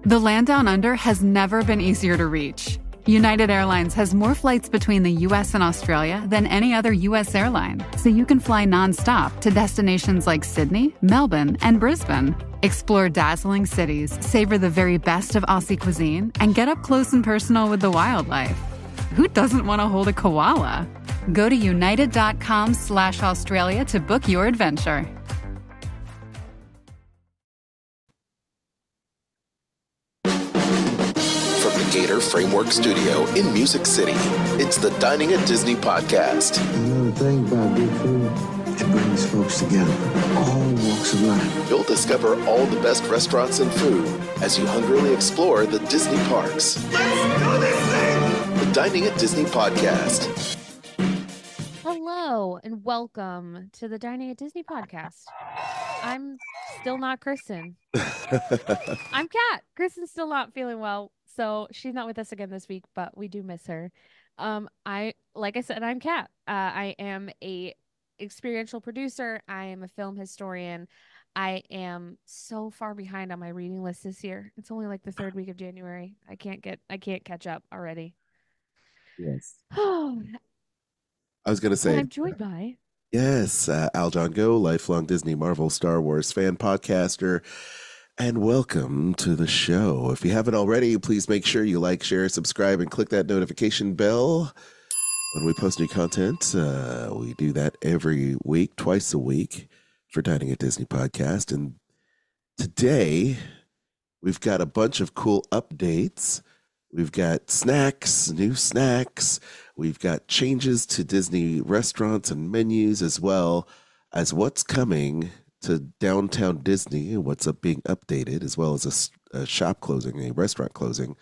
The land down under has never been easier to reach. United Airlines has more flights between the U.S. and Australia than any other U.S. airline, so you can fly nonstop to destinations like Sydney, Melbourne, and Brisbane. Explore dazzling cities, savor the very best of Aussie cuisine, and get up close and personal with the wildlife. Who doesn't want to hold a koala? Go to united.com/Australia to book your adventure. Gator Framework Studio in Music City. It's the Dining at Disney podcast. Another thing about good food, it brings folks together, all walks of life. You'll discover all the best restaurants and food as you hungrily explore the Disney parks. Let's do this thing! The Dining at Disney podcast. Hello and welcome to the Dining at Disney podcast. I'm still not Kristen. I'm Kat. Kristen's still not feeling well. So she's not with us again this week, but we do miss her. Like I said, I'm Kat. I am a experiential producer. I am a film historian. I am so far behind on my reading list this year. It's only like the third week of January. I can't catch up already. Yes. I was going to say. I'm joined by. Yes, Aljon Go, lifelong Disney, Marvel, Star Wars fan, podcaster. And welcome to the show. If you haven't already, please make sure you like, share, subscribe, and click that notification bell when we post new content. We do that every week, twice a week for Dining at Disney podcast. And today, we've got a bunch of cool updates. We've got snacks, new snacks. We've got changes to Disney restaurants and menus, as well as what's coming to downtown Disney and what's being updated, as well as a shop closing, a restaurant closing.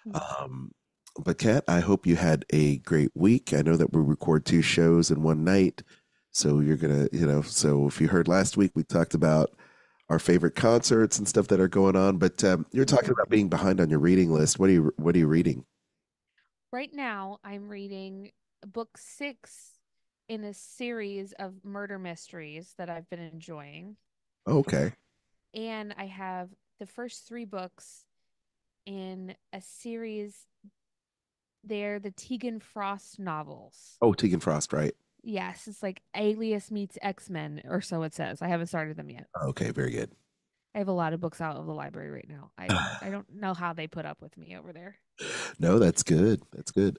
But Kat, I hope you had a great week. I know that we record 2 shows in one night, so you're gonna, so if you heard last week, we talked about our favorite concerts and stuff that are going on. But you're talking about being behind on your reading list. What are you reading? Right now, I'm reading book 6 in a series of murder mysteries that I've been enjoying. Okay. And I have the first 3 books in a series. They're the Tegan Frost novels. Oh, Tegan Frost, right? Yes, it's like Alias meets X-Men, or so it says. I haven't started them yet. Okay, very good. I have a lot of books out of the library right now. I don't know how they put up with me over there. No, that's good. That's good.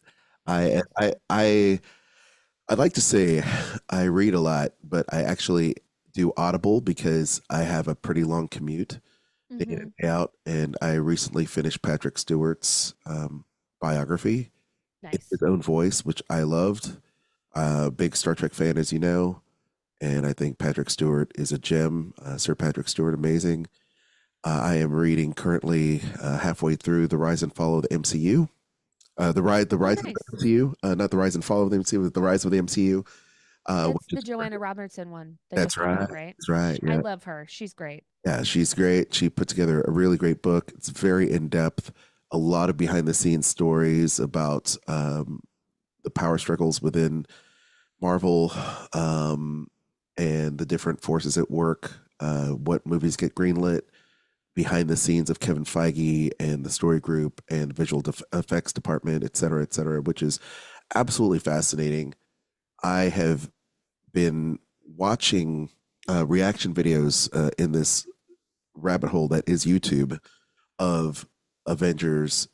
I'd like to say I read a lot, but I actually do Audible because I have a pretty long commute day in and day out. And I recently finished Patrick Stewart's biography in his own voice, which I loved. Big Star Trek fan, as you know. And I think Patrick Stewart is a gem. Sir Patrick Stewart, amazing. I am reading currently halfway through The Rise and Fall of the MCU. The rise of the MCU, not the rise and fall of the MCU, but the rise of the MCU. It's the Joanna Robertson one. That's right. Right? That's right. Yeah. I love her. She's great. Yeah, she's great. She put together a really great book. It's very in depth. A lot of behind the scenes stories about the power struggles within Marvel and the different forces at work. What movies get greenlit. Behind the scenes of Kevin Feige and the story group and visual effects department, et cetera, which is absolutely fascinating. I have been watching reaction videos in this rabbit hole that is YouTube of Avengers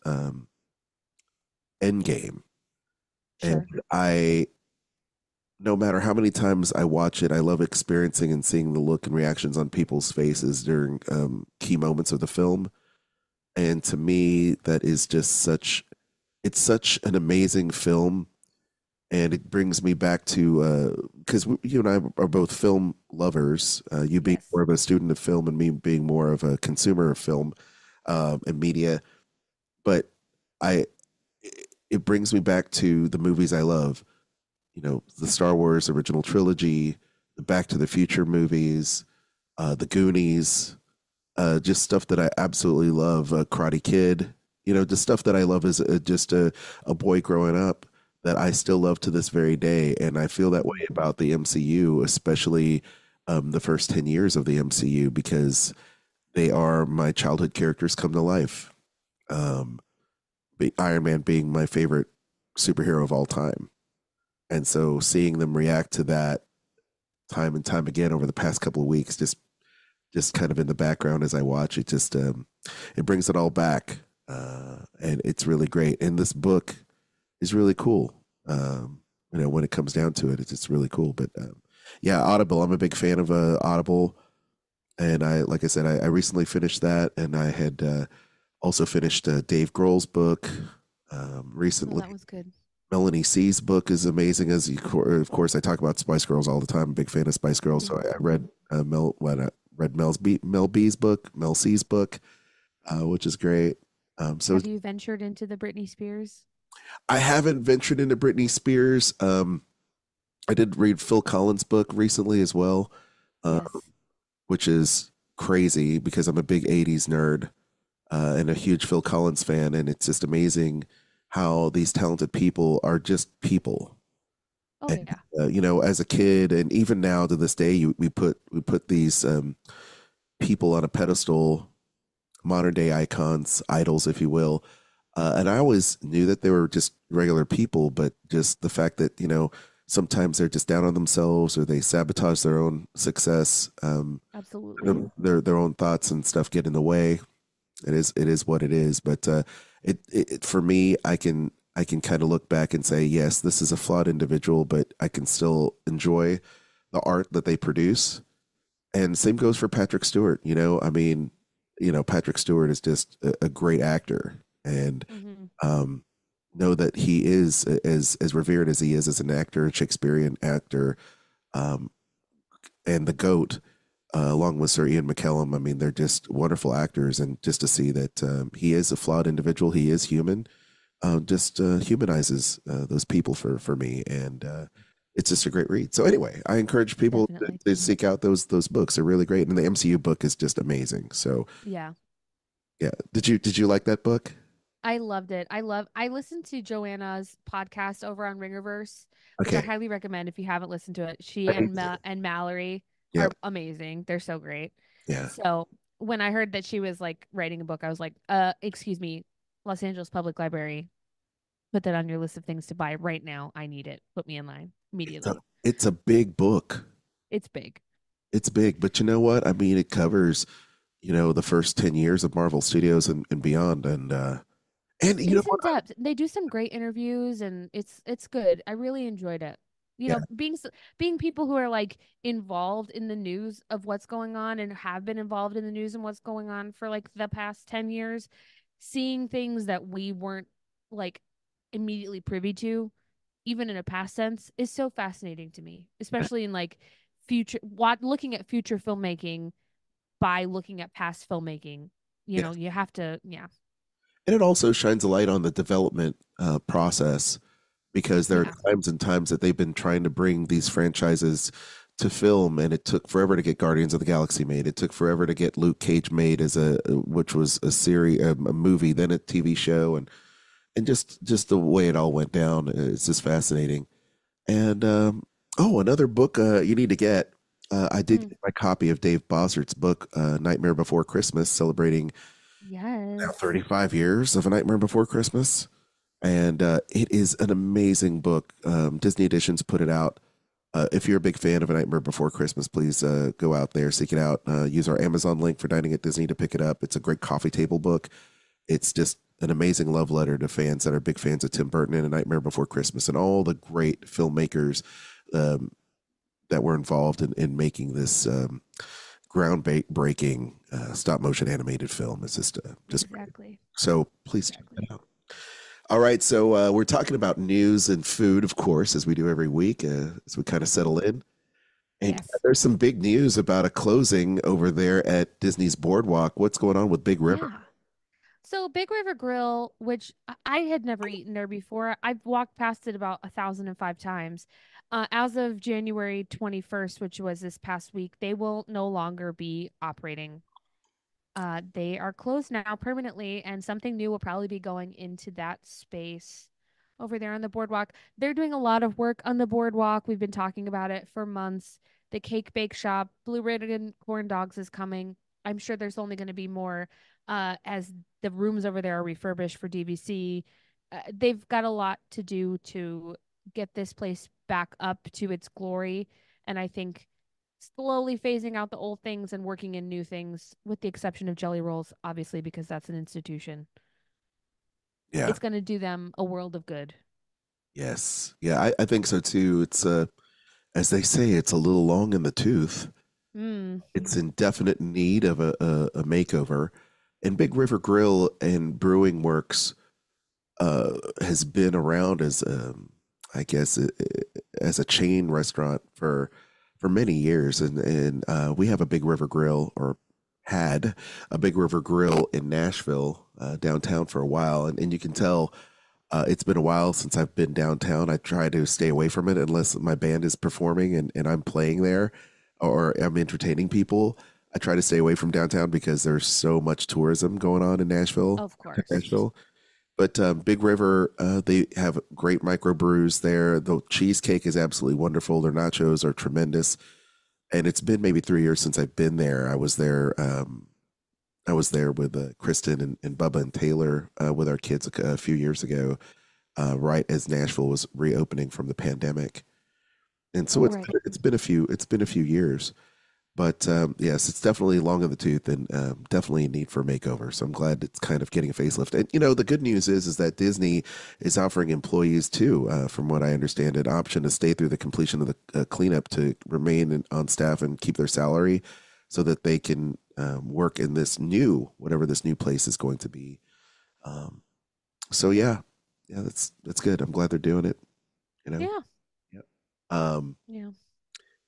Endgame. Sure. And no matter how many times I watch it, I love experiencing and seeing the look and reactions on people's faces during key moments of the film. And to me, that is just it's such an amazing film. And it brings me back to, because you and I are both film lovers, you being more of a student of film and me being more of a consumer of film and media. But it brings me back to the movies I love. The Star Wars original trilogy, the Back to the Future movies, the Goonies, just stuff that I absolutely love. Karate Kid, just stuff that I love as just a boy growing up that I still love to this very day. And I feel that way about the MCU, especially the first 10 years of the MCU, because they are my childhood characters come to life. Um, Iron Man being my favorite superhero of all time. And so seeing them react to that time and time again over the past couple of weeks, just kind of in the background as I watch it, just it brings it all back, and it's really great. And this book is really cool. When it comes down to it, it's really cool. But yeah, Audible. I'm a big fan of Audible, and like I said, I recently finished that, and I had also finished Dave Grohl's book Oh, recently. that was good. Melanie C's book is amazing. Of course, I talk about Spice Girls all the time. I'm a big fan of Spice Girls, so I read Mel B's book, Mel C's book, which is great. So Have you ventured into the Britney Spears? I haven't ventured into Britney Spears. I did read Phil Collins' book recently as well, uh, Yes. which is crazy because I'm a big '80s nerd and a huge Phil Collins fan, and it's just amazing how these talented people are just people. Oh And yeah. as a kid, and even now to this day, we put these people on a pedestal, modern day icons, idols, if you will. And I always knew that they were just regular people, but just the fact that sometimes they're just down on themselves or they sabotage their own success. Absolutely. Their own thoughts and stuff get in the way. It is what it is. But it for me, I can kind of look back and say, yes, this is a flawed individual, but I can still enjoy the art that they produce. And same goes for Patrick Stewart. I mean, Patrick Stewart is just a great actor, and Hmm. um, know that he is as revered as he is as an actor, Shakespearean actor, um, and the goat. Along with Sir Ian McKellen, I mean, they're just wonderful actors, and just to see that he is a flawed individual, he is human, just humanizes those people for me, and it's just a great read. So anyway, I encourage people Definitely. to seek out those books. They're really great, and the MCU book is just amazing. So Yeah. yeah, did you like that book? I loved it. I listened to Joanna's podcast over on Ringerverse, which I Okay, highly recommend if you haven't listened to it. She I and need to. And Mallory Yep, are amazing. They're so great. yeah. So when I heard that she was like writing a book, I was like, excuse me, Los Angeles Public Library, put that on your list of things to buy right now. I need it. Put me in line It's a, immediately. it's a big book. It's big. It's big, but you know what? I mean, it covers the first 10 years of Marvel Studios and beyond, and you know It's in what? depth. They do some great interviews and it's good. I really enjoyed it. Yeah, Being people who are like involved in the news of what's going on and have been involved in the news and what's going on for like the past 10 years, seeing things that we weren't like immediately privy to, even in a past sense, is so fascinating to me, especially in like looking at future filmmaking by looking at past filmmaking. yeah. You have to, yeah. And it also shines a light on the development process because there are Yeah. times and times that they've been trying to bring these franchises to film, and it took forever to get Guardians of the Galaxy made. It took forever to get Luke Cage made which was a series, a movie, then a TV show, and just the way it all went down. It's just fascinating. And another book you need to get. I did Mm. get my copy of Dave Bossert's book, Nightmare Before Christmas, celebrating now Yes. 35 years of A Nightmare Before Christmas. And it is an amazing book. Disney Editions put it out. If you're a big fan of A Nightmare Before Christmas, please go out there, seek it out. Use our Amazon link for Dining at Disney to pick it up. It's a great coffee table book. It's just an amazing love letter to fans that are big fans of Tim Burton and A Nightmare Before Christmas and all the great filmmakers um, that were involved in making this groundbreaking stop motion animated film. It's just great. Exactly. So please check Exactly. that out. All right, so we're talking about news and food, of course, as we do every week, as we kind of settle in. And Yes. there's some big news about a closing over there at Disney's Boardwalk. What's going on with Big River? Yeah. So Big River Grill, which I had never eaten there before. I've walked past it about 1,005 times. As of January 21st, which was this past week, they will no longer be operating. They are closed now permanently, and something new will probably be going into that space over there on the boardwalk. They're doing a lot of work on the boardwalk. We've been talking about it for months. The cake bake shop, Blue Ribbon Corn Dogs is coming. I'm sure there's only going to be more as the rooms over there are refurbished for DVC. They've got a lot to do to get this place back up to its glory. And I think slowly phasing out the old things and working in new things, with the exception of Jelly Rolls, obviously, because that's an institution. Yeah. It's going to do them a world of good. Yes. Yeah, I think so too. It's as they say, it's a little long in the tooth. Mm. It's in definite need of a makeover. And Big River Grill and Brewing Works has been around as I guess as a chain restaurant for many years, and we have a Big River Grill, or had a Big River Grill in Nashville downtown for a while, and you can tell it's been a while since I've been downtown. I try to stay away from it unless my band is performing and I'm playing there or I'm entertaining people. I try to stay away from downtown because there's so much tourism going on in Nashville. Of course. Nashville. But Big River, they have great microbrews there. The cheesecake is absolutely wonderful. Their nachos are tremendous. And it's been maybe 3 years since I've been there. I was there. I was there with Kristen and Bubba and Taylor with our kids a few years ago, right as Nashville was reopening from the pandemic. And so Right. it's been a few years. But yes, it's definitely long in the tooth and definitely a need for a makeover. So I'm glad it's kind of getting a facelift. And the good news is that Disney is offering employees too, from what I understand, an option to stay through the completion of the cleanup to remain on staff and keep their salary, so that they can work in whatever this new place is going to be. Um, so yeah, that's good. I'm glad they're doing it. You know. Yeah. Yep. Um, Yeah.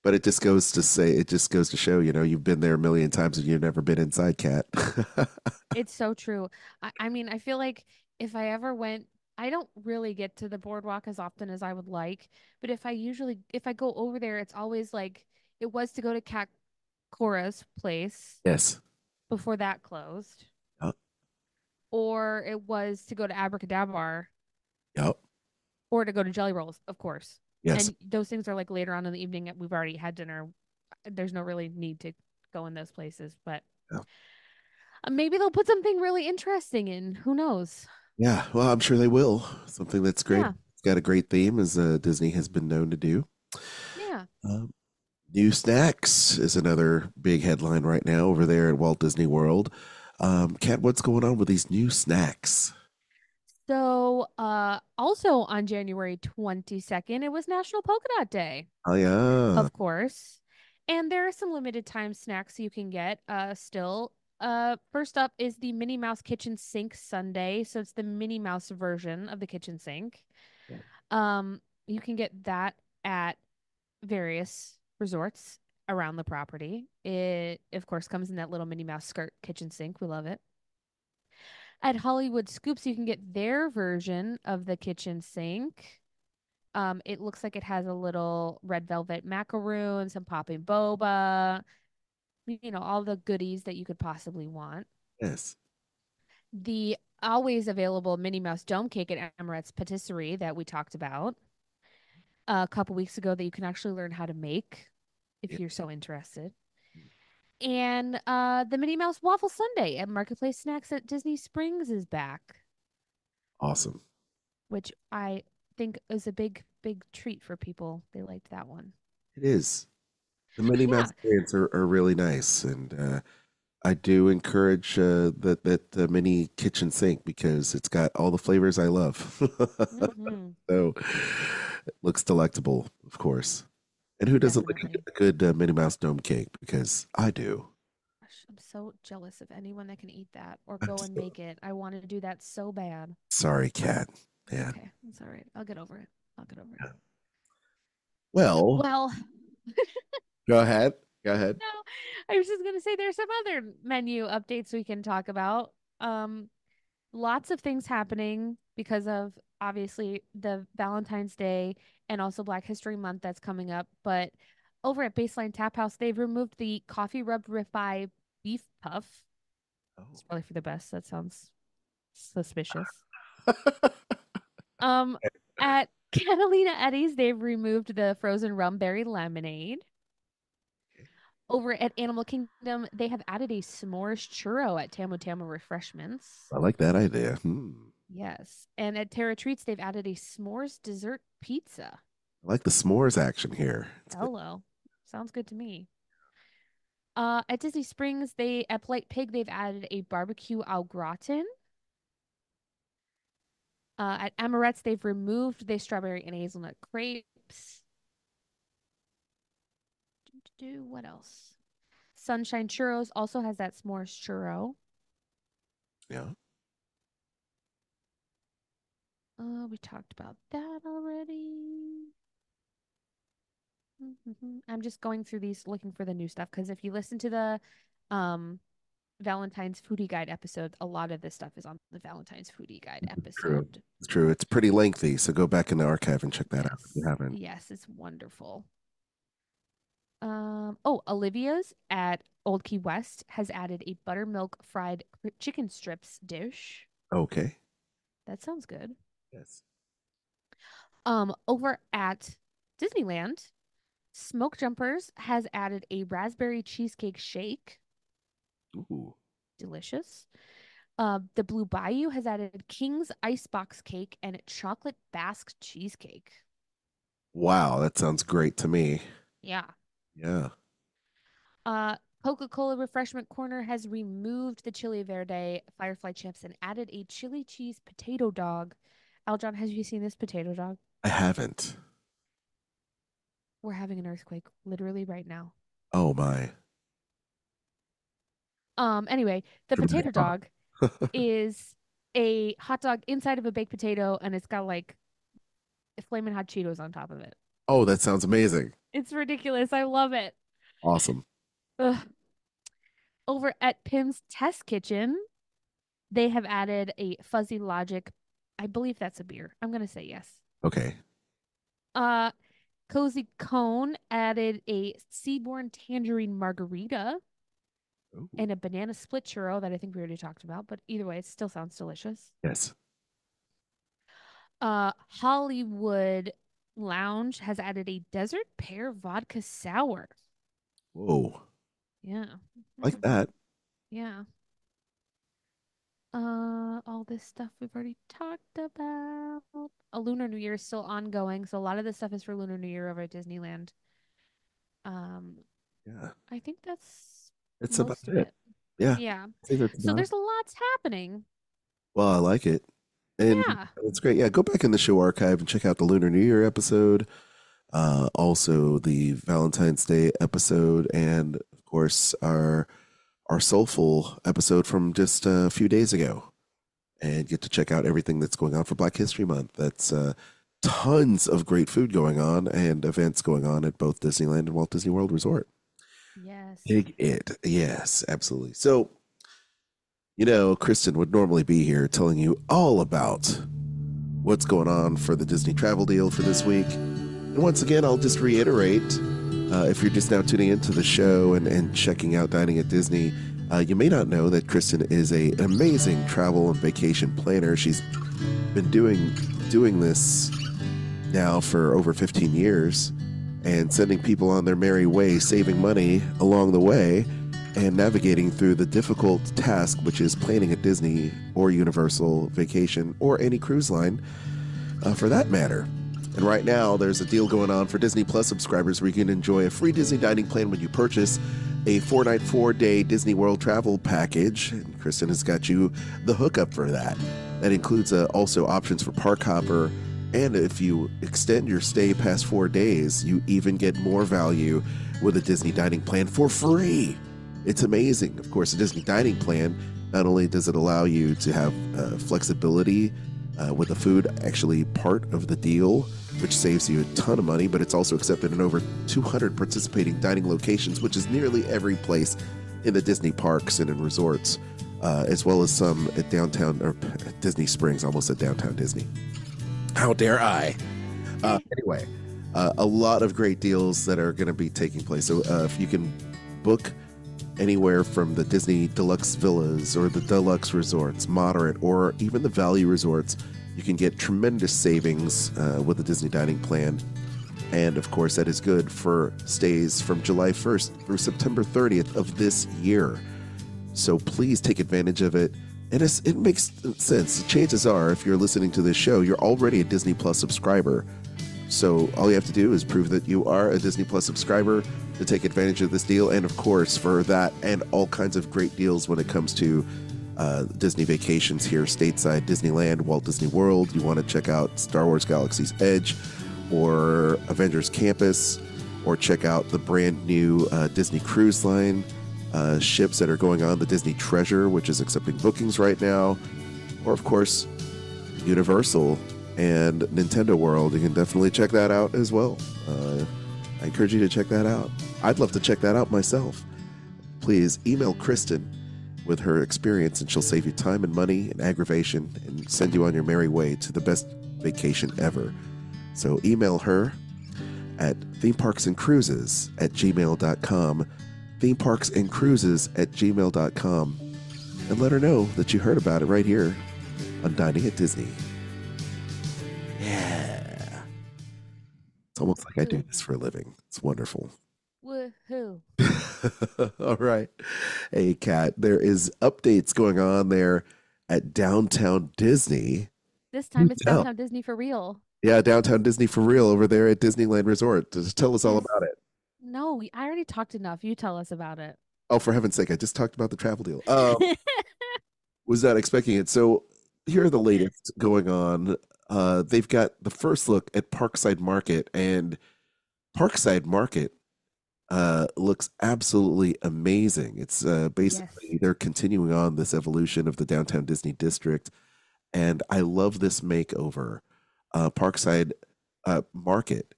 But it just goes to show, you've been there a million times and you've never been inside, Cat. It's so true. I mean, I feel like if I ever went, I don't really get to the boardwalk as often as I would like, but if I go over there, it's always like it was to go to Cat Cora's place Yes. before that closed, Yep. or it was to go to Abracadabra, Yep. or to go to Jelly Rolls, of course. Yes. And those things are like later on in the evening. We've already had dinner. There's no really need to go in those places, but Yep. maybe they'll put something really interesting in. Who knows? Yeah. Well, I'm sure they will. Something that's great. Yeah. It's got a great theme, as Disney has been known to do. Yeah. Um, New snacks is another big headline right now over there at Walt Disney World. Kat, what's going on with these new snacks? So, also on January 22nd, it was National Polka Dot Day, Oh yeah. of course. And there are some limited time snacks you can get still. First up is the Minnie Mouse Kitchen Sink Sundae. So it's the Minnie Mouse version of the kitchen sink. You can get that at various resorts around the property. It, of course, comes in that little Minnie Mouse skirt kitchen sink. We love it. At Hollywood Scoops, you can get their version of the kitchen sink. It looks like it has a little red velvet macaroon, some popping boba, all the goodies that you could possibly want. Yes. The always available Minnie Mouse Dome Cake at Amaret's Patisserie that we talked about a couple weeks ago, that you can actually learn how to make Yeah. if you're so interested. And the Minnie Mouse Waffle Sundae at Marketplace Snacks at Disney Springs is back, Awesome. which I think is a big, big treat for people. They liked that one. It is. The Minnie Mouse Yeah. pants are really nice, and I do encourage that mini kitchen sink because it's got all the flavors I love. Hmm. So it looks delectable, of course. And who doesn't like Definitely. a good Minnie Mouse dome cake? Because I do. Gosh, I'm so jealous of anyone that can eat that or I'm go and so make it. I want to do that so bad. sorry, Cat. It's Yeah. okay. It's all right. I'll get over it. I'll get over it. Well, Well, go ahead. Go ahead. no, I was just gonna say there's some other menu updates we can talk about. Um, Lots of things happening because of obviously the Valentine's Day and also Black History Month that's coming up. But over at Baseline Tap House, they've removed the coffee rub ribeye beef puff. It's Oh. probably for the best. That sounds suspicious. Um, at Catalina Eddie's, they've removed the frozen rum berry lemonade. Over at Animal Kingdom, they have added a s'mores churro at Tamu Tamu Refreshments. I like that idea. Yes. And at Terra Treats, they've added a s'mores dessert pizza. I like the s'mores action here. It's good. Hello. Sounds good to me. At Disney Springs, at Polite Pig, they've added a barbecue au gratin. At Amorette's, they've removed the strawberry and hazelnut crepes. What else? Sunshine Churros also has that s'mores churro. Yeah. We talked about that already. I'm just going through these looking for the new stuff because if you listen to the Valentine's Foodie Guide episode, a lot of this stuff is on the Valentine's Foodie Guide True. episode. It's true. It's pretty lengthy, so go back in the archive and check that out if you haven't. Yes, it's wonderful. Olivia's at Old Key West has added a buttermilk fried chicken strips dish. Okay. That sounds good. Yes. Over at Disneyland, Smoke Jumpers has added a raspberry cheesecake shake. Ooh. Delicious. The Blue Bayou has added King's Icebox cake and chocolate Basque cheesecake. Wow, that sounds great to me. Yeah. Yeah. Coca-Cola Refreshment Corner has removed the Chili Verde Firefly chips and added a chili cheese potato dog. Aljon, have you seen this potato dog? I haven't. We're having an earthquake literally right now. Oh my. Anyway, the potato dog is a hot dog inside of a baked potato and it's got like flaming hot Cheetos on top of it. Oh, that sounds amazing. It's ridiculous. I love it. Awesome. Ugh. Over at Pim's Test Kitchen, they have added a Fuzzy Logic. I believe that's a beer. I'm gonna say yes. Okay. Cozy Cone added a Seaborn Tangerine Margarita. Ooh. And a banana split churro that I think we already talked about, but either way, it still sounds delicious. Yes. Hollywood Lounge has added a desert pear vodka sour. Whoa. Yeah. Like that. Yeah. All this stuff we've already talked about. A Lunar New Year is still ongoing, so a lot of this stuff is for Lunar New Year over at Disneyland. Yeah. I think that's It's most about of it. Yeah. Yeah. I think that's So about there's lots happening. Well, I like it. And Yeah. it's great. Yeah, go back in the show archive and check out the Lunar New Year episode. Also the Valentine's Day episode, and of course our Soulful episode from just a few days ago. And get to check out everything that's going on for Black History Month. That's tons of great food going on and events going on at both Disneyland and Walt Disney World Resort. Yes. Dig it. Yes, absolutely. So, Kristen would normally be here telling you all about what's going on for the Disney travel deal for this week. And once again, I'll just reiterate, if you're just now tuning into the show and checking out Dining at Disney, you may not know that Kristen is an amazing travel and vacation planner. She's been doing this now for over 15 years and sending people on their merry way, saving money along the way, and navigating through the difficult task, which is planning a Disney or Universal vacation or any cruise line for that matter. And right now, there's a deal going on for Disney Plus subscribers where you can enjoy a free Disney dining plan when you purchase a 4-night, 4-day Disney World travel package. And Kristen has got you the hookup for that. That includes also options for Park Hopper. And if you extend your stay past 4 days, you even get more value with a Disney dining plan for free. It's amazing. Of course, a Disney dining plan, not only does it allow you to have flexibility with the food actually part of the deal, which saves you a ton of money, but it's also accepted in over 200 participating dining locations, which is nearly every place in the Disney parks and in resorts, as well as some at downtown, or Disney Springs, almost at downtown Disney. How dare I? Anyway, a lot of great deals that are going to be taking place. So if you can book anywhere from the Disney Deluxe Villas or the Deluxe Resorts, Moderate, or even the Value Resorts, you can get tremendous savings with the Disney Dining Plan. And of course, that is good for stays from July 1st through September 30th of this year. So please take advantage of it. And it makes sense. Chances are, if you're listening to this show, you're already a Disney Plus subscriber. So all you have to do is prove that you are a Disney Plus subscriber to take advantage of this deal. And of course, for that and all kinds of great deals when it comes to Disney vacations here stateside, Disneyland, Walt Disney World. You want to check out Star Wars Galaxy's Edge or Avengers Campus, or check out the brand new Disney Cruise Line ships that are going on, the Disney Treasure, which is accepting bookings right now, or of course Universal and Nintendo World. You can definitely check that out as well. I encourage you to check that out. I'd love to check that out myself. Please email Kristen with her experience, and she'll save you time and money and aggravation and send you on your merry way to the best vacation ever. So email her at themeparksandcruises@gmail.com, themeparksandcruises@gmail.com, and let her know that you heard about it right here on Dining at Disney. Yeah. It's almost like I do this for a living. It's wonderful. Woohoo. All right. Hey, Kat, there is updates going on there at Downtown Disney. This time it's Downtown Disney for real. Yeah, Downtown Disney for real over there at Disneyland Resort. Just tell us all about it. No, I already talked enough. You tell us about it. Oh, for heaven's sake, I just talked about the travel deal. Was not expecting it. So here are the latest going on. They've got the first look at Parkside Market, and Parkside Market looks absolutely amazing. It's basically they're continuing on this evolution of the Downtown Disney District, and I love this makeover. Parkside Market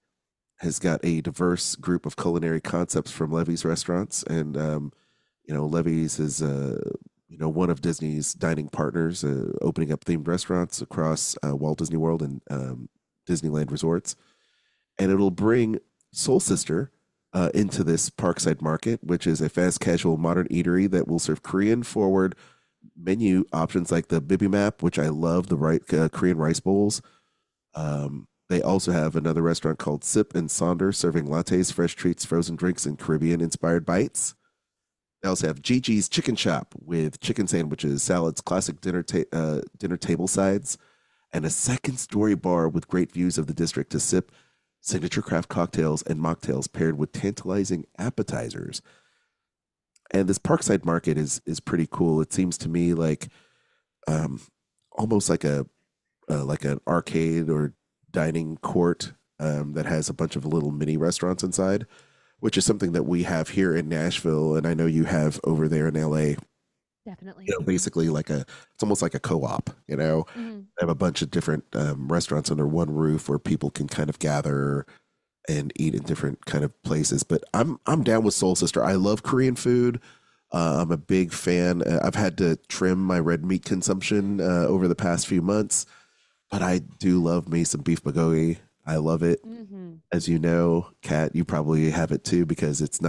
has got a diverse group of culinary concepts from Levy's Restaurants, and Levy's is one of Disney's dining partners, opening up themed restaurants across Walt Disney World and Disneyland resorts, and it'll bring Soul Sister into this Parkside Market, which is a fast casual modern eatery that will serve Korean forward menu options like the bibimbap, which I love, the Korean rice bowls. They also have another restaurant called Sip and Sonder, serving lattes, fresh treats, frozen drinks, and Caribbean-inspired bites. They also have Gigi's Chicken Shop with chicken sandwiches, salads, classic dinner table sides, and a second-story bar with great views of the district to sip signature craft cocktails and mocktails paired with tantalizing appetizers. And this Parkside Market is pretty cool. It seems to me like almost like an arcade or dining court that has a bunch of little mini restaurants inside, which is something that we have here in Nashville, and I know you have over there in LA. Definitely. Basically it's almost like a co-op, Mm-hmm. They have a bunch of different restaurants under one roof where people can kind of gather and eat in different kind of places. But I'm down with Soul Sister. I love Korean food. I'm a big fan. I've had to trim my red meat consumption over the past few months, but I do love me some beef bulgogi. I love it. Mm-hmm. As you know, Kat, you probably have it too, because it's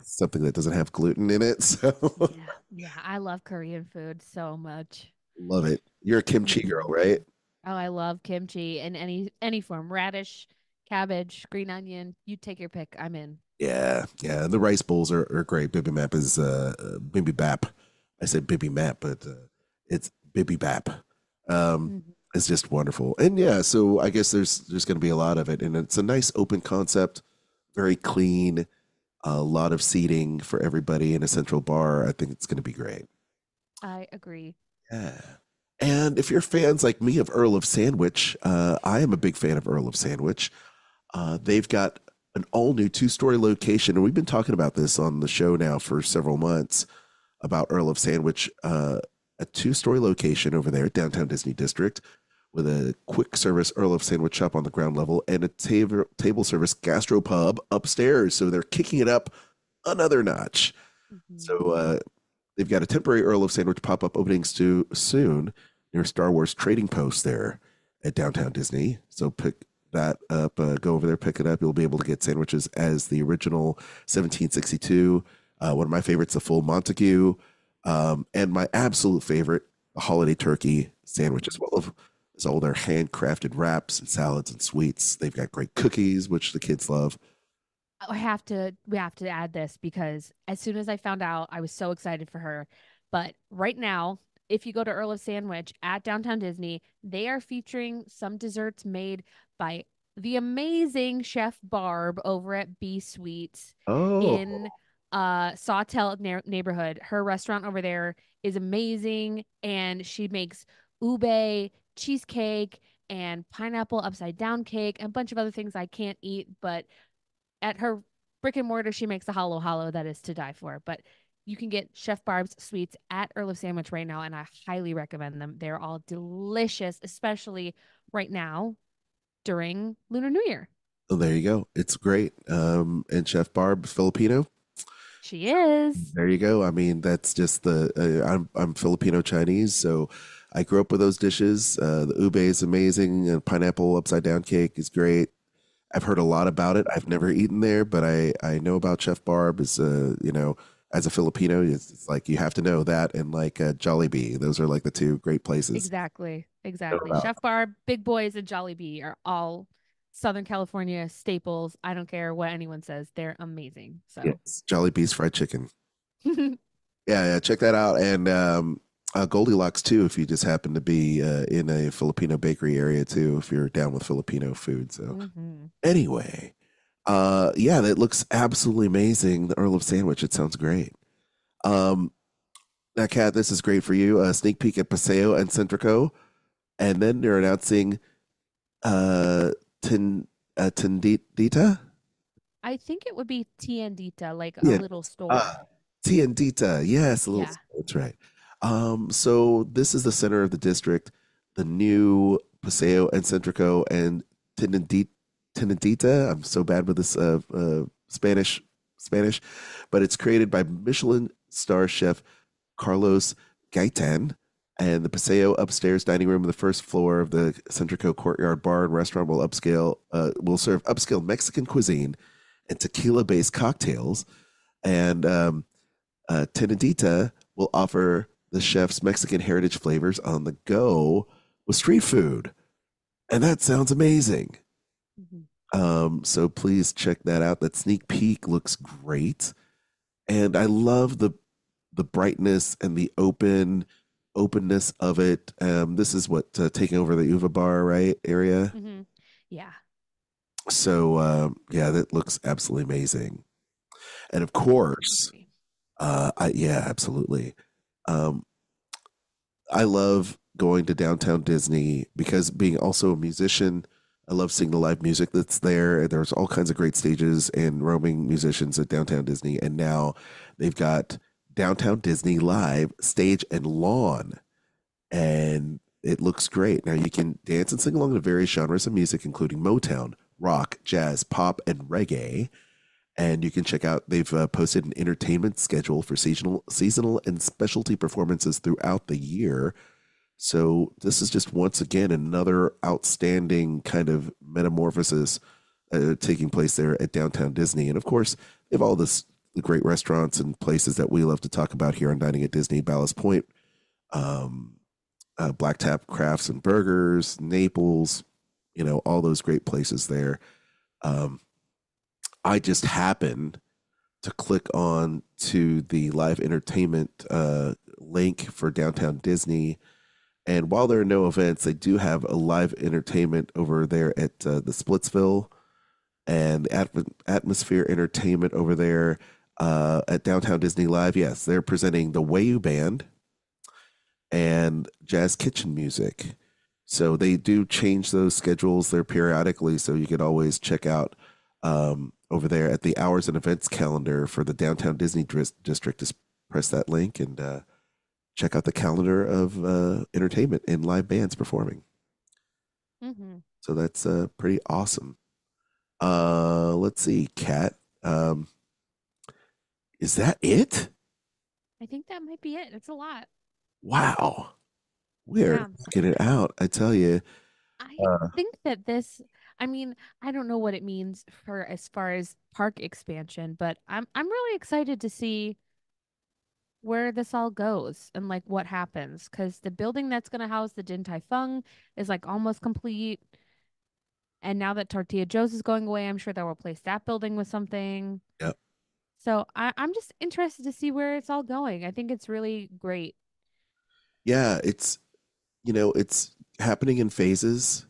something that doesn't have gluten in it. So yeah, I love Korean food so much. Love it. You're a kimchi girl, right? Oh, I love kimchi in any form. Radish, cabbage, green onion. You take your pick. I'm in. Yeah. The rice bowls are great. Bibimbap is bibimbap. I said bibimbap, but it's bibimbap. It's just wonderful. And yeah, so I guess there's going to be a lot of it, and it's a nice open concept, very clean, a lot of seating for everybody in a central bar. I think it's going to be great. I agree. Yeah. And if you're fans like me of Earl of Sandwich, I am a big fan of Earl of Sandwich. They've got an all-new 2-story location, and we've been talking about this on the show now for several months about Earl of Sandwich, a 2-story location over there at Downtown Disney District with a quick service Earl of Sandwich shop on the ground level and a table service gastropub upstairs. So they're kicking it up another notch. Mm-hmm. So they've got a temporary Earl of Sandwich pop-up opening soon near Star Wars Trading Post there at Downtown Disney. So pick that up, go over there, pick it up. You'll be able to get sandwiches as the original 1762. One of my favorites, the full Montague. And my absolute favorite, a holiday turkey sandwich, as well There's all their handcrafted wraps and salads and sweets. They've got great cookies, which the kids love. We have to add this because as soon as I found out, I was so excited for her. But right now, if you go to Earl of Sandwich at Downtown Disney, they are featuring some desserts made by the amazing Chef Barb over at B Sweets Oh, in Sawtell neighborhood. Her restaurant over there is amazing, and she makes ube cheesecake and pineapple upside down cake and a bunch of other things I can't eat, but at her brick and mortar, she makes a hollow hollow that is to die for. But you can get Chef Barb's sweets at Earl of Sandwich right now, and I highly recommend them. They're all delicious, especially right now during Lunar New Year. well, there you go. It's great. And Chef Barb, Filipino. She is. There you go. I mean, that's just the I'm Filipino Chinese, so I grew up with those dishes. The ube is amazing, and pineapple upside down cake is great. I've heard a lot about it. I've never eaten there, but I know about Chef Barb. As as a Filipino, it's like you have to know that, and like Jollibee. Those are like the two great places. Exactly. to know Exactly. about. Chef Barb, Big Boys, and Jollibee are all Southern California staples. I don't care what anyone says. They're amazing. So Yes, Jollibee's fried chicken. Yeah, check that out. And Goldilocks too, if you just happen to be in a Filipino bakery area too, if you're down with Filipino food. So Mhm. anyway, yeah, that looks absolutely amazing. The Earl of Sandwich, it sounds great. Um, now, Kat, this is great for you. A sneak peek at Paseo and Centrico, and then they're announcing uh, Tendita. I think it would be Tiendita, like a Yeah, little store. ah, Tiendita. Yes, a little. Yeah. That's right. So this is the center of the district. The new Paseo and Centrico and Tendita. Tendita. I'm so bad with this Spanish, but it's created by Michelin star chef Carlos Gaitan. And the Paseo upstairs dining room on the first floor of the Centrico Courtyard Bar and Restaurant will serve upscale Mexican cuisine and tequila-based cocktails. And Tenedita will offer the chef's Mexican heritage flavors on the go with street food. And that sounds amazing. Mhm. So please check that out. That sneak peek looks great. And I love the brightness and the openness of it. This is what taking over the Uva Bar, right, area. Mhm. Yeah. So yeah, that looks absolutely amazing. And of I course, agree. yeah, absolutely. Um, I love going to downtown Disney because being also a musician, I love seeing the live music that's there. There's all kinds of great stages and roaming musicians at downtown Disney, and now they've got downtown Disney live stage and lawn, and it looks great. Now you can dance and sing along to various genres of music, including Motown, rock, jazz, pop, and reggae. And you can check out, they've posted an entertainment schedule for seasonal and specialty performances throughout the year. So this is just once again another outstanding kind of metamorphosis taking place there at downtown Disney. And of course, they have all this the great restaurants and places that we love to talk about here on Dining at Disney, Ballast Point, um, Black Tap Crafts and Burgers, Naples, all those great places there. Um, I just happened to click on to the live entertainment link for downtown Disney. And while there are no events, they do have a live entertainment over there at the Splitsville and Atmosphere Entertainment over there at Downtown Disney Live. Yes, they're presenting the Wayu Band and Jazz Kitchen Music. So they do change those schedules there periodically. So you could always check out over there at the hours and events calendar for the Downtown Disney District. Just press that link and check out the calendar of entertainment and live bands performing. Mhm. So that's pretty awesome. Let's see, Kat. Is that it? I think that might be it. It's a lot. Wow. We're Yeah. knocking it out. I tell you. I think that I mean, I don't know what it means for as far as park expansion, but I'm really excited to see where this all goes and like what happens, because the building that's going to house the Din Tai Fung is like almost complete. And now that Tortilla Joe's is going away, I'm sure they'll replace that building with something. Yep. So I'm just interested to see where it's all going. I think it's really great. Yeah, it's happening in phases.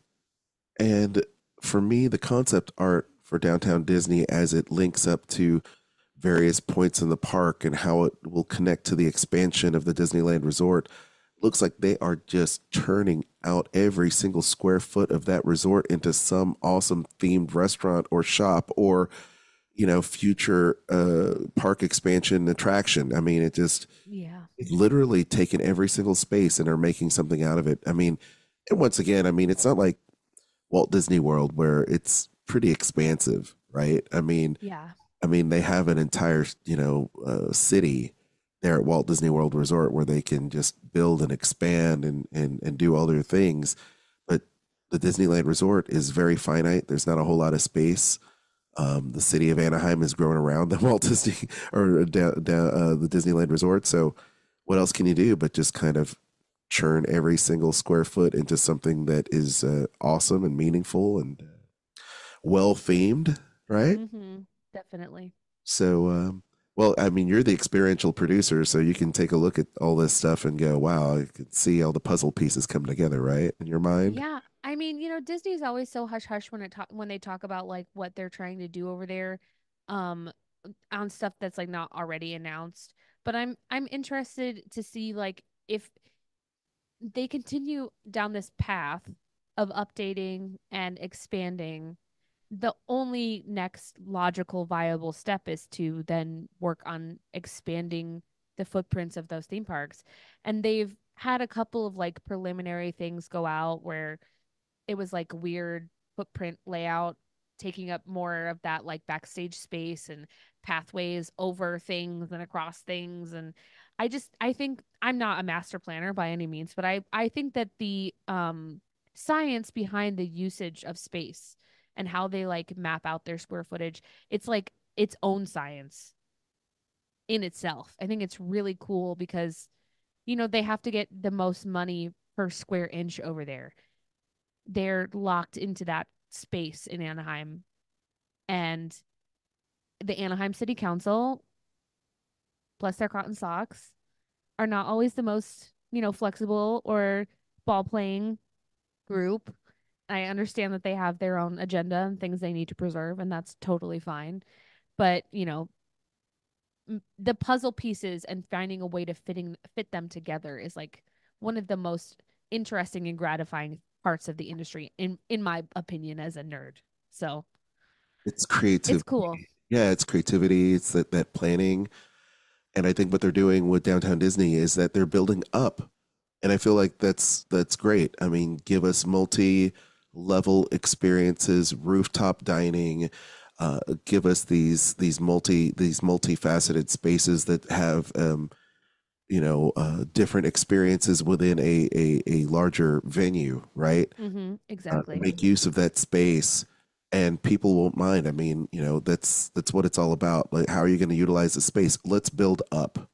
And for me, the concept art for Downtown Disney as it links up to various points in the park and how it will connect to the expansion of the Disneyland Resort looks like they are just churning out every single square foot of that resort into some awesome themed restaurant or shop or future park expansion attraction. I mean, Yeah. it's literally taken every single space and are making something out of it. I mean, and once again, I mean, it's not like Walt Disney World where it's pretty expansive, right? Yeah. I mean, they have an entire, city there at Walt Disney World Resort where they can just build and expand and do all their things. But the Disneyland Resort is very finite. There's not a whole lot of space. The city of Anaheim is growing around the Walt Disney or the Disneyland Resort. So what else can you do but just kind of churn every single square foot into something that is awesome and meaningful and well themed, right? Mm-hmm. Definitely. So, well, I mean, you're the experiential producer, so you can take a look at all this stuff and go, wow, I can see all the puzzle pieces come together, right? In your mind. Yeah, I mean, Disney's always so hush hush when they talk about like what they're trying to do over there, um, on stuff that's like not already announced. But I'm interested to see like if they continue down this path of updating and expanding. The only next logical viable step is to then work on expanding the footprints of those theme parks. And they've had a couple of like preliminary things go out where it was like weird footprint layout, taking up more of that like backstage space and pathways over things and across things. And I think I'm not a master planner by any means, but I think that the science behind the usage of space and how they like map out their square footage, it's like its own science in itself. I think it's really cool because they have to get the most money per square inch over there. They're locked into that space in Anaheim. And the Anaheim City Council, bless their cotton socks, are not always the most, flexible or ball playing group. I understand that they have their own agenda and things they need to preserve, and that's totally fine. But, the puzzle pieces and finding a way to fit them together is like one of the most interesting and gratifying parts of the industry in my opinion as a nerd. So It's it's creative. cool. Yeah, it's creativity. It's that planning. And I think what they're doing with Downtown Disney is that they're building up. And I feel like that's great. I mean, give us multi-level experiences, rooftop dining, give us these multifaceted spaces that have different experiences within a larger venue, right? Mm-hmm. Exactly. Make use of that space and people won't mind. I mean, that's what it's all about. Like, how are you going to utilize the space? Let's build up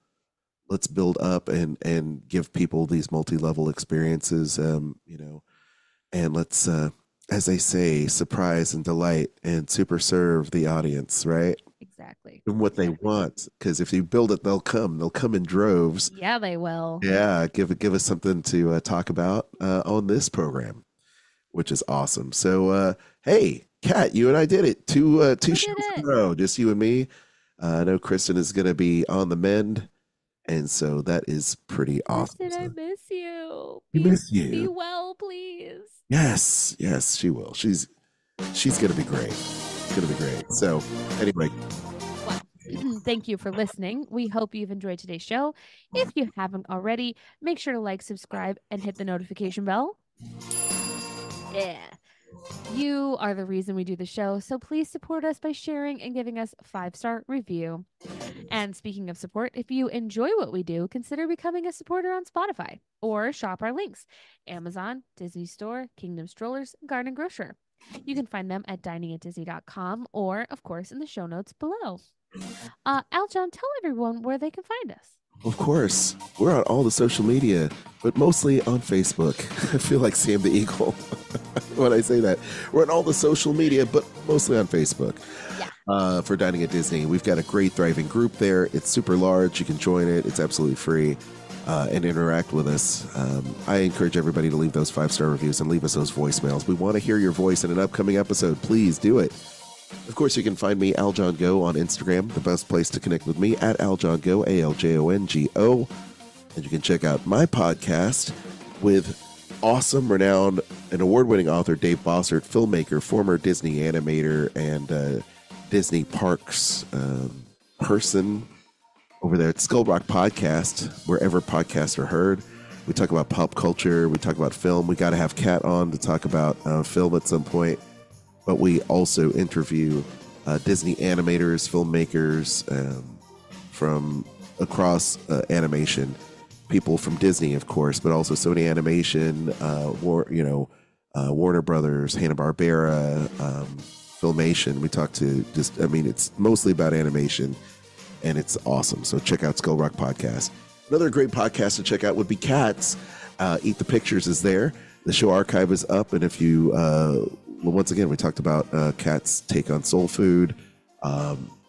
and give people these multi-level experiences, and let's as they say, surprise and delight and super serve the audience, right? Exactly. And what they Exactly. want, because if you build it, they'll come in droves. Yeah, they will. Yeah, give us something to talk about on this program, which is awesome. So, hey, Kat, you and I did it. Two We shows did in it. a row, just you and me. I know Kristen is going to be on the mend, and so that is pretty awesome. Kristen, I So, miss you. we miss Be you. well, please. Yes, yes, she will. She's going to be great. It's going to be great. So, anyway, Well, thank you for listening. We hope you've enjoyed today's show. If you haven't already, make sure to like, subscribe, and hit the notification bell. Yeah. You are the reason we do the show, so please support us by sharing and giving us a 5-star review. And speaking of support, if you enjoy what we do, consider becoming a supporter on Spotify or shop our links: Amazon, Disney Store, Kingdom Strollers, Garden Grocer. You can find them at diningatdisney.com or, of course, in the show notes below. Aljon, tell everyone where they can find us. Of course, we're on all the social media, but mostly on Facebook. I feel like Sam the Eagle when I say that. We're on all the social media, but mostly on Facebook. Yeah. For Dining at Disney. We've got a great, thriving group there. It's super large. You can join it. It's absolutely free and interact with us. I encourage everybody to leave those 5-star reviews and leave us those voicemails. We want to hear your voice in an upcoming episode. Please do it. Of course, you can find me, AlJohnGo, on Instagram, the best place to connect with me, at AlJohnGo, ALJONGO. And you can check out my podcast with awesome, renowned, and award-winning author Dave Bossert, filmmaker, former Disney animator, and Disney Parks person over there at Skull Rock Podcast, wherever podcasts are heard. We talk about pop culture. We talk about film. We got to have Kat on to talk about film at some point. But we also interview Disney animators, filmmakers from across animation. People from Disney, of course, but also Sony Animation, Warner Brothers, Hanna-Barbera, Filmation. We talk to it's mostly about animation, and it's awesome. So check out Skull Rock Podcast. Another great podcast to check out would be Kat's. Eat the Pictures is there. The show archive is up, and if you once again, we talked about Kat's take on soul food,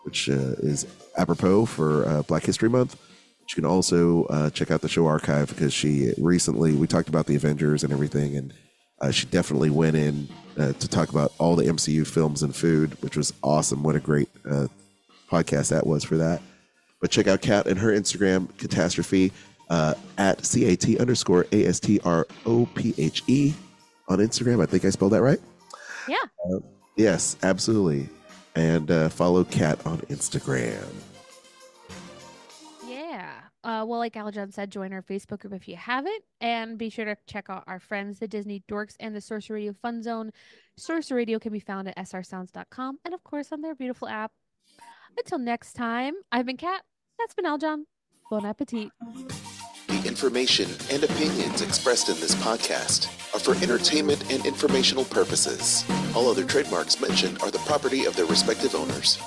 which is apropos for Black History Month. You can also check out the show archive because we talked about the Avengers and everything, and she definitely went in to talk about all the MCU films and food, which was awesome. What a great podcast that was for that. But check out Kat and her Instagram, Catastrophe, at CAT_ASTROPHE on Instagram. I think I spelled that right. Yeah. Yes, absolutely. And follow Kat on Instagram. Yeah. Well, like Aljon said, join our Facebook group if you haven't. And be sure to check out our friends, the Disney Dorks and the Sorcerer Radio Fun Zone. Sorcerer Radio can be found at srsounds.com and, of course, on their beautiful app. Until next time, I've been Kat. That's been Aljon. Bon appetit. The information and opinions expressed in this podcast are for entertainment and informational purposes. All other trademarks mentioned are the property of their respective owners.